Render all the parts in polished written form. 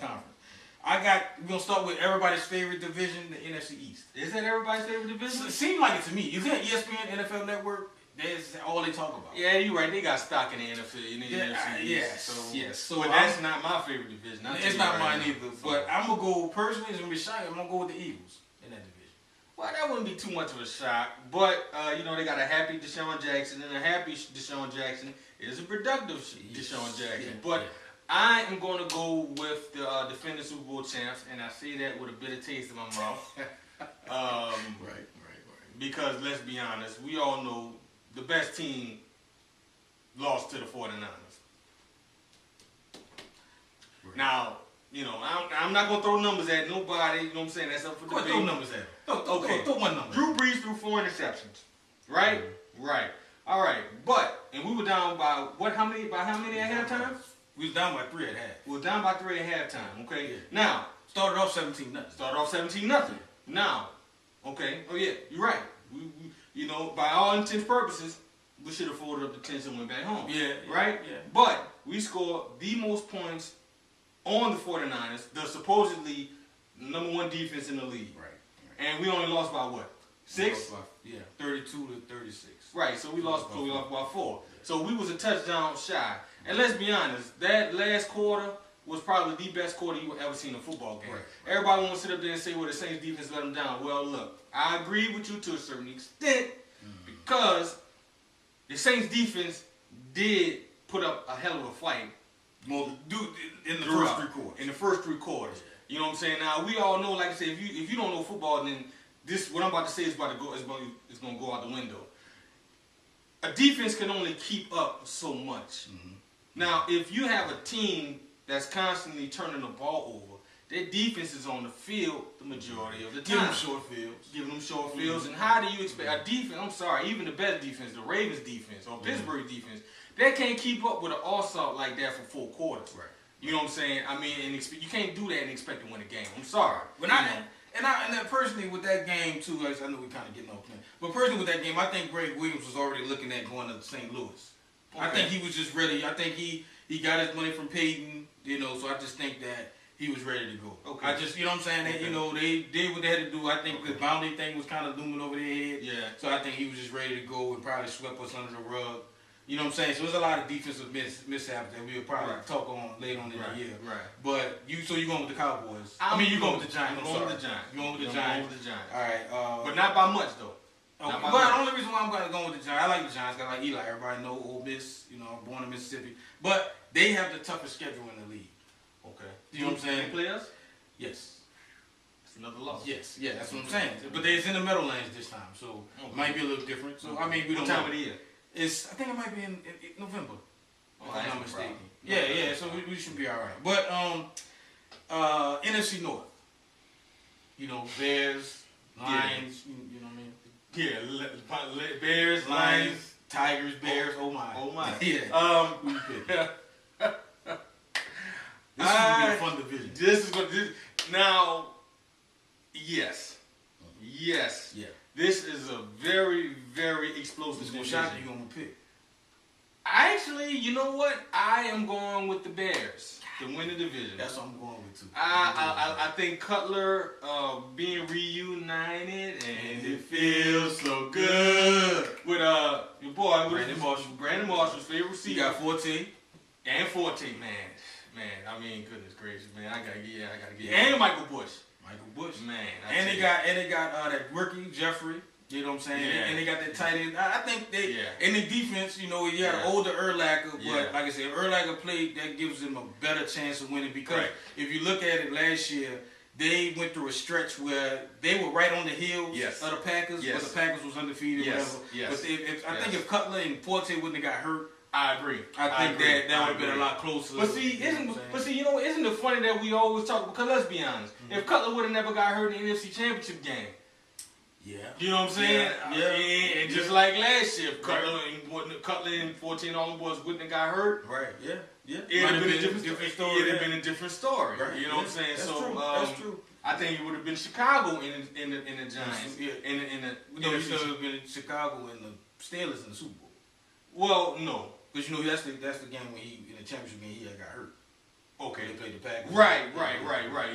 conference. We're going to start with everybody's favorite division, the NFC East. Is that everybody's favorite division? It seems like it to me. You see ESPN, NFL Network, that's all they talk about. Yeah, you're right. They got stock in the NFL, in the NFC East. Yes. So but that's not my favorite division. It's not mine either. But I'm going to go, personally, it's going to be shy. I'm going to go with the Eagles in that division. Well, that wouldn't be too much of a shock. But, they got a happy Deshaun Jackson, and a happy Deshaun Jackson is a productive Deshaun Jackson. Yeah, but I am going to go with the defending Super Bowl champs, and I say that with a bitter taste in my mouth. Right. Because, let's be honest, we all know the best team lost to the 49ers. Right. Now, I'm not going to throw numbers at nobody. You know what I'm saying? That's up for debate. Throw numbers at them. Throw one number. Drew Brees threw 4 interceptions. Right? Mm-hmm. Right. All right. And we were down by how many at halftime? We was down by 3 at half. We were down by 3 at halftime. Okay. Yeah. Now, started off 17-0. Now, okay. Oh yeah, you're right. We by all intents and purposes, we should have folded up the tents and went back home. Yeah. Right. Yeah. But we scored the most points on the 49ers, the supposedly number 1 defense in the league. Right. And we only lost by what? 6? 32-36. Right. So we lost by 4. So we was a touchdown shy. And let's be honest, that last quarter was probably the best quarter you ever seen in a football game. Right. Everybody wants to sit up there and say, well, the Saints defense let them down. Well, look, I agree with you to a certain extent because the Saints defense did put up a hell of a fight. Well, in the first 3 quarters. In the first 3 quarters. Yeah. You know what I'm saying? Now, we all know, like I said, if you don't know football, then what I'm about to say is going to go out the window. A defense can only keep up so much. Mm-hmm. Now, if you have a team that's constantly turning the ball over, their defense is on the field the majority of the time. Giving them short fields. And how do you expect a defense, even the best defense, the Ravens defense or Pittsburgh defense, they can't keep up with an assault like that for 4 quarters. Right. You know what I'm saying? I mean, you can't do that and expect to win a game. I'm sorry. And personally with that game too, I know we're kind of getting off plan, but personally with that game, I think Greg Williams was already looking at going to St. Louis. Okay. I think he was just ready. I think he got his money from Peyton, so I just think that he was ready to go. Okay. I just, you know what I'm saying? They did what they had to do. I think the boundary thing was kind of looming over their head. Yeah. So I think he was just ready to go and probably swept us under the rug. You know what I'm saying? So there's a lot of defensive mishaps that we'll probably talk on later on in the year. Right. But you're going with the Cowboys. You're going with the Giants. I'm going with the Giants. You're going with the Giants. All right. But not by much though. Okay. But the only reason why I'm going to go with the Giants, I like the Giants because I like Eli. Everybody know Ole Miss. I'm born in Mississippi. But they have the toughest schedule in the league. Okay. You know what I'm saying? Players? Yes. That's another loss. Yes. Yeah, that's what I'm saying. But they're in the Meadowlands this time, so it might be a little different. So we don't know. What time of the year? I think it might be in November. If I'm not mistaken. Yeah. So we should be all right. But NFC North. Bears, Lions. You know what I mean? Yeah, Bears, Lions, Tigers, Bears. Oh my. Yeah. Who you pick? This is gonna be a fun division. Now. Yes. Yeah. This is a very, very explosive division. Which you gonna pick? Actually, you know what? I am going with the Bears to win the division. That's what I'm going with too. I think Cutler being reunited and it feels so good with your boy Brandon Marshall's favorite receiver. You got 14 and 14, man. I mean, goodness gracious, man. I gotta get. And Michael Bush, man. And they got that rookie Jeffrey. You know what I'm saying? Yeah. And they got that tight end. I think they in the defense, you had an older Urlacher, but like I said, Urlacher played that gives them a better chance of winning because if you look at it last year, they went through a stretch where they were right on the heels of the Packers, but the Packers was undefeated. Whatever. But I think if Cutler and Forte wouldn't have got hurt, I agree. I think that would have been a lot closer. But isn't it funny that we always talk, because let's be honest, if Cutler would have never got hurt in the NFC Championship game, you know what I'm saying? Yeah. And just like last year, Cutler and 14 all the boys wouldn't have got hurt. Right. Yeah. It would have been a different story. It would have been a different story. Right. You know what I'm saying? That's true. I think it would have been Chicago in the Giants. Would have been Chicago and the Steelers in the Super Bowl. Well, no. Because that's the game when in the championship game he got hurt. Okay. They played the Packers. Right.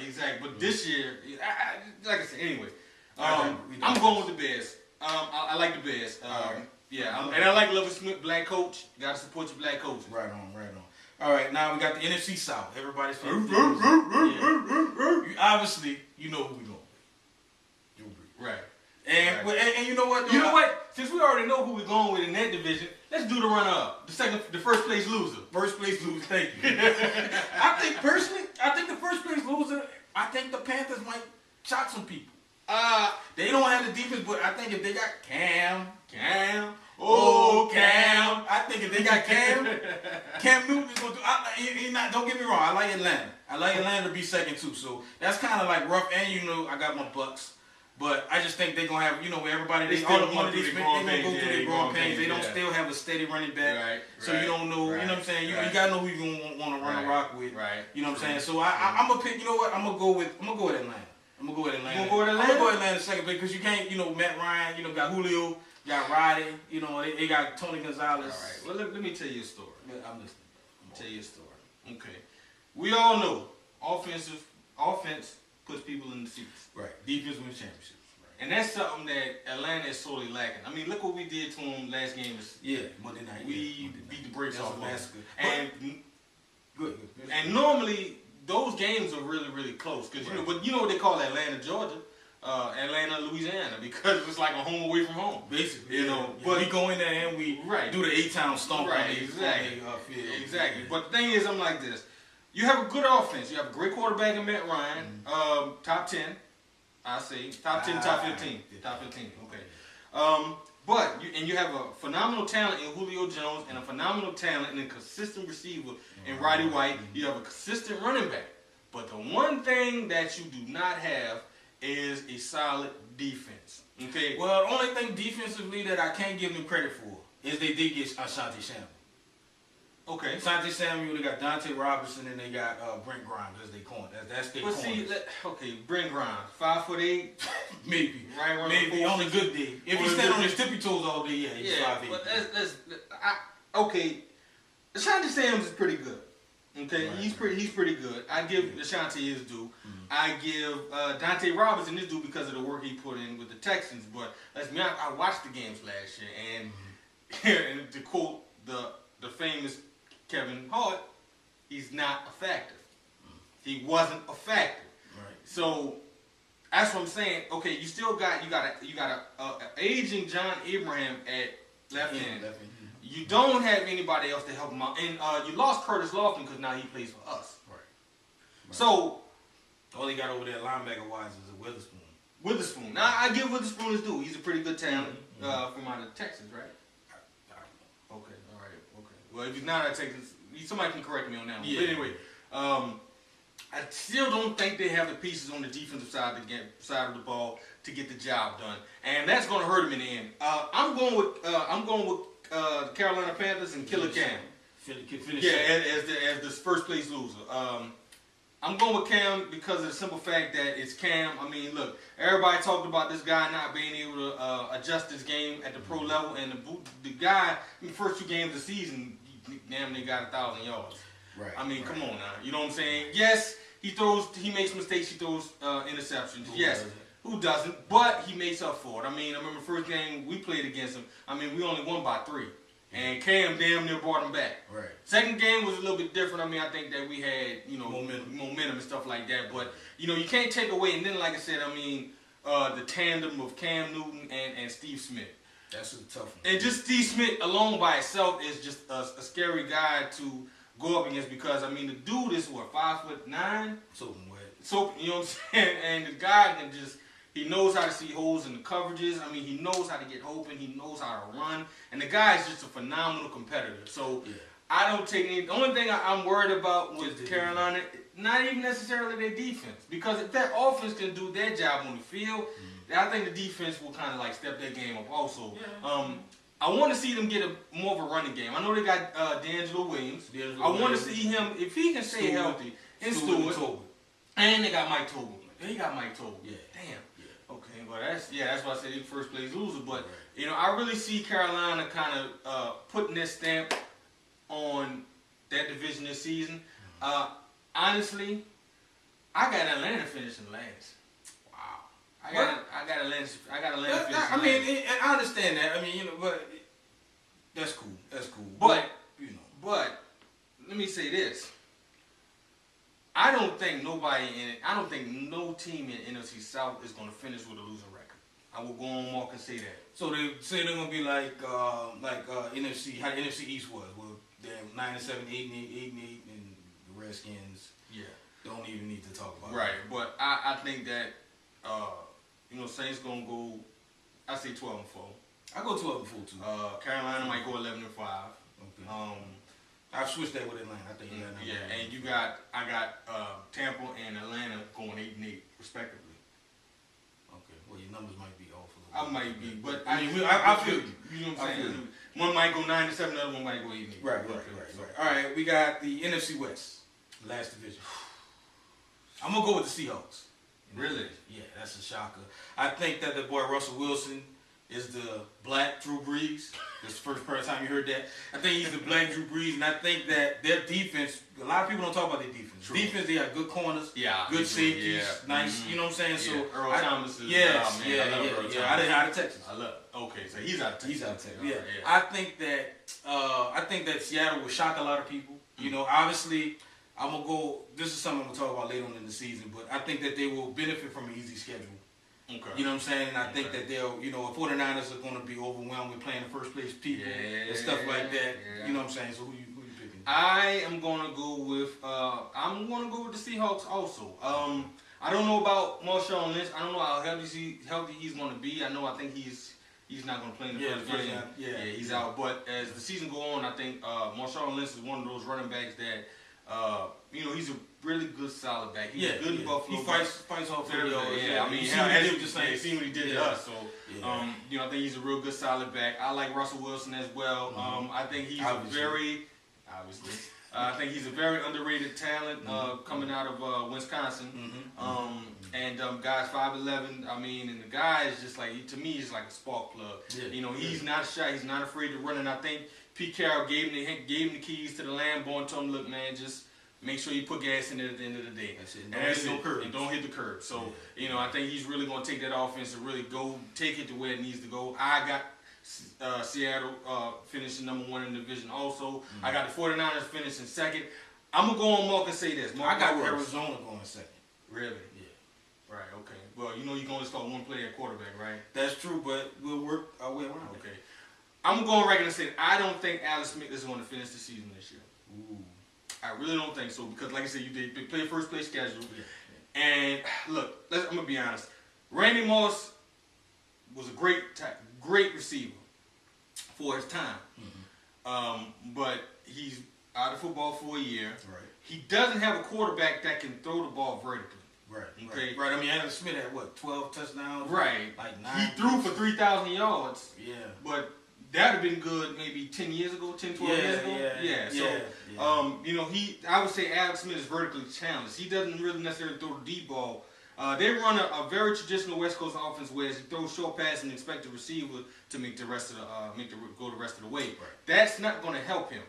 Exactly. But this year, like I said, anyway, I'm going with the Bears. I like the Bears. Yeah, and I like Lovie Smith, black coach. Got to support your black coaches. Right on. All right, now we got the NFC South. Everybody's favorite. Obviously, you know who we going with. Drew Brees. Right. And you know what? You know what? Since we already know who we're going with in that division, let's do the runner-up. The first place loser. First place loser. Thank you. I think the first place loser. I think the Panthers might shock some people. They don't have the defense, but I think if they got Cam. I think if they got Cam Newton is going to. Don't get me wrong. I like Atlanta. I like Atlanta to be second too. So that's kind of like rough. And I got my Bucks. But I just think they're gonna have, everybody. All the money they spend, they're gonna go through their growing pains. They don't still have a steady running back, so you don't know. You know what I'm saying? You gotta know who you gonna want to run a rock with. Right. You know what I'm saying? So I'm gonna pick. You know what? I'm gonna go with Atlanta. I'm gonna go with Atlanta. You gonna go with Atlanta? I'm gonna go with Atlanta second pick because you can't. Matt Ryan. Got Julio. Got Roddy. They got Tony Gonzalez. All right. Well, let me tell you a story. I'm listening. Tell you a story. Okay. We all know offense puts people in the seats. Right. Defense wins championships. And that's something that Atlanta is sorely lacking. I mean, look what we did to them last game. Monday night. We beat the brakes off massacre. And good. And normally those games are really, really close because but you know what they call Atlanta, Georgia, Atlanta, Louisiana, because it's like a home away from home. Basically, But we go in there and we do the 8-town stomp. Right, exactly. But the thing is, I'm like this: you have a good offense, you have a great quarterback in Matt Ryan, top 10. I say top 10, top 15. Top 15, okay. But you have a phenomenal talent in Julio Jones and a phenomenal talent and a consistent receiver in Roddy White. You have a consistent running back. But the one thing that you do not have is a solid defense. Okay. Well, the only thing defensively that I can't give them credit for is they did get Ashanti Samuel. Okay. Ashanti Samuel, they got Dante Robinson, and they got Brent Grimes as they corner. That's their corner. Okay, Brent Grimes, 5'8", maybe. Right, maybe on a good day. If he stand on his tippy toes all day, he's 5'8". But okay, Ashanti Samuels is pretty good. Okay, right. He's pretty good. I give Ashanti his due. I give Dante Robinson his due because of the work he put in with the Texans. But I watched the games last year, and to quote the famous Kevin Hart, he's not effective. He wasn't effective. Right. So that's what I'm saying. Okay, you still got a aging John Abraham at left end. You don't have anybody else to help him out, and you lost Curtis Lofton because now he plays for us. Right. So all he got over there linebacker wise is a Witherspoon. Now I give Witherspoon his due. He's a pretty good talent from out of Texas, right? Okay, all right, okay. Well, if he's not out of Texas, somebody can correct me on that one. Yeah. But anyway, I still don't think they have the pieces on the defensive side of the ball to get the job done, and that's going to hurt them in the end. I'm going with the Carolina Panthers and Killer Cam. As the first place loser. I'm going with Cam because of the simple fact that it's Cam. I mean, look, everybody talked about this guy not being able to adjust his game at the pro level, and the guy in the first 2 games of the season, damn, they got 1,000 yards. Right. I mean, come on now. You know what I'm saying? Yes, he makes mistakes, he throws interceptions. Who doesn't? But he makes up for it. I mean, I remember the first game we played against him, I mean, we only won by 3. And Cam damn near brought him back. Right. Second game was a little bit different. I mean, I think that we had, momentum and stuff like that. But, you can't take away. And then, like I said, I mean, the tandem of Cam Newton and Steve Smith. That's a tough one. And just Steve Smith alone by itself is just a scary guy to go up against because, I mean, the dude is, 5'9"? Soaking wet. So, you know what I'm saying? And the guy can just... He knows how to see holes in the coverages. I mean, he knows how to get open. He knows how to run. And the guy is just a phenomenal competitor. So I don't take any... The only thing I'm worried about with Carolina, not even necessarily their defense. Because if that offense can do their job on the field, I think the defense will kind of like step their game up also. I want to see them get more of a running game. I know they got D'Angelo Williams. I want to see him, if he can stay healthy, and Stewart. And they got Mike Tobin. They got Mike Tobin. Yeah. Damn. Okay, well that's why I said he's first place loser. But I really see Carolina kind of putting their stamp on that division this season. honestly, I got Atlanta finishing last. Wow. I got Atlanta finishing last. I mean, I understand that. I mean, you know, but that's cool. That's cool. But you know, but let me say this. I don't think no team in NFC South is going to finish with a losing record. I will go on mark and say that. so they say they're gonna be like NFC, how the NFC East was. Well, they're 9-7, 8-8, and the Redskins. Yeah. Don't even need to talk about. Right, but I think that Saints gonna go. I say 12-4. I go 12-4 too. Carolina might go 11-5. Okay. I've switched that with Atlanta. I think Atlanta. Yeah, and I got Tampa and Atlanta going 8-8 respectively. Okay. Well, your numbers might be off a little. I might be, but I feel you. You know what I'm saying? One might go 9-7, the other one might go 8-8. Right. All right, we got the NFC West, last division. I'm gonna go with the Seahawks. Really? Yeah, that's a shocker. I think that the boy Russell Wilson is the black Drew Brees. That's the first time you heard that. I think he's the black Drew Brees, and I think that their defense. A lot of people don't talk about their defense. True. Defense, they have good corners, good safeties, nice. Mm-hmm. You know what I'm saying? Yeah. So Earl Thomas is. Yes, I love Earl Thomas. I didn't out of Texas. I love. Okay, so he's out of Texas. He's out of Texas. Yeah. I think that Seattle will shock a lot of people. You know, obviously, I'm gonna go. This is something I'm gonna talk about later on in the season, but I think that they will benefit from an easy schedule. Okay. You know what I'm saying? And I think that they'll, 49ers are going to be overwhelmed with playing the first place people and stuff like that. Yeah. You know what I'm saying? So who you picking? I am going to go with the Seahawks also. I don't know about Marshawn Lynch. I don't know how healthy he's going to be. I think he's not going to play in the first game. Yeah, he's out. But as the season go on, I think Marshawn Lynch is one of those running backs that he's a really good solid back. He's good in Buffalo. He fights off for the I mean, he's seen what he did to us. So, I think he's a real good solid back. I like Russell Wilson as well. I think he's I think he's a very underrated talent coming out of Wisconsin. And guy's 5'11". I mean, and the guy is just like, to me, he's like a spark plug. Yeah. He's not shy. He's not afraid to run. And I think Pete Carroll gave him the keys to the Lambo and told him, look, man, just make sure you put gas in it at the end of the day. That's it. And don't hit the curb. So, I think he's really going to take that offense and really go take it to where it needs to go. I got Seattle finishing number 1 in the division also. I got the 49ers finishing second. I'm going to go on Mark and say this. I got Arizona going second. Really? Yeah. Right, okay. Well, you can only start one player at quarterback, right? That's true, but we'll work our way around it. Okay. I'm going to go on record and say I don't think Alex Smith is going to finish the season this year. Ooh. I really don't think so because, like I said, they play first place schedule. Yeah. And look, I'm gonna be honest. Randy Moss was a great receiver for his time, but he's out of football for a year. Right. He doesn't have a quarterback that can throw the ball vertically. Right. Okay. Right. I mean, Alex Smith had 12 touchdowns. Right. Like 9. He threw for 3,000 yards. Yeah. But that would have been good maybe 10 years ago, 12 years ago. I would say Alex Smith is vertically challenged. He doesn't really necessarily throw the deep ball. They run a very traditional West Coast offense where he throws short pass and expect the receiver to make the rest of go the rest of the way. Right. That's not going to help him.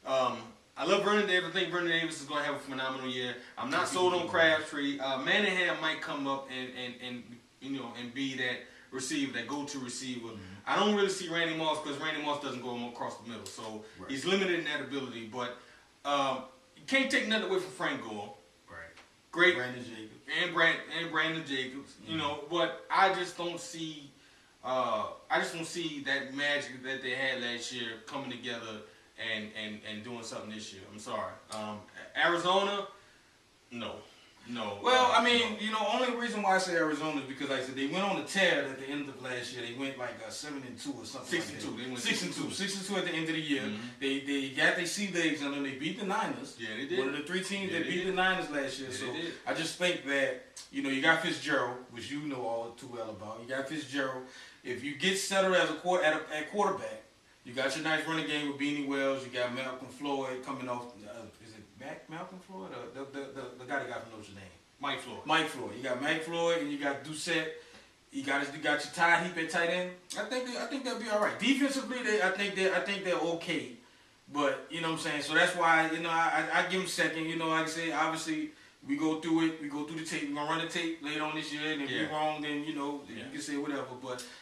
I love Vernon Davis. I think Vernon Davis is going to have a phenomenal year. I'm not sold on Crabtree. Manahan might come up and be that receiver, that go-to receiver. I don't really see Randy Moss because Randy Moss doesn't go across the middle, so he's limited in that ability. But you can't take nothing away from Frank Gore. Right. Great. Brandon Jacobs. And Brandon Jacobs. But I just don't see. That magic that they had last year coming together and doing something this year. I'm sorry. Arizona, no. Well, I mean, only reason why I say Arizona is because, like I said, they went on a tear at the end of last year. They went like 7-2 or something. 6-2. They went 6-2 at the end of the year. They got their sea legs under them. They beat the Niners. Yeah, they did. One of the 3 teams that beat the Niners last year. Yeah, so I just think that you got Fitzgerald, which you know all too well about. You got Fitzgerald. If you get settled as at quarterback, you got your nice running game with Beanie Wells. You got Malcolm Floyd coming off. Malcolm Floyd, the guy that got from Notre Dame. Mike Floyd. Mike Floyd. You got Mike Floyd and you got Doucette. You got your Ty Heap at tight end. I think they'll be all right. Defensively, I think they're okay. But you know what I'm saying. So that's why I give him second. You know, like I say, obviously we go through it. We go through the tape. We're gonna run the tape later on this year, and if we're wrong, then you can say whatever. But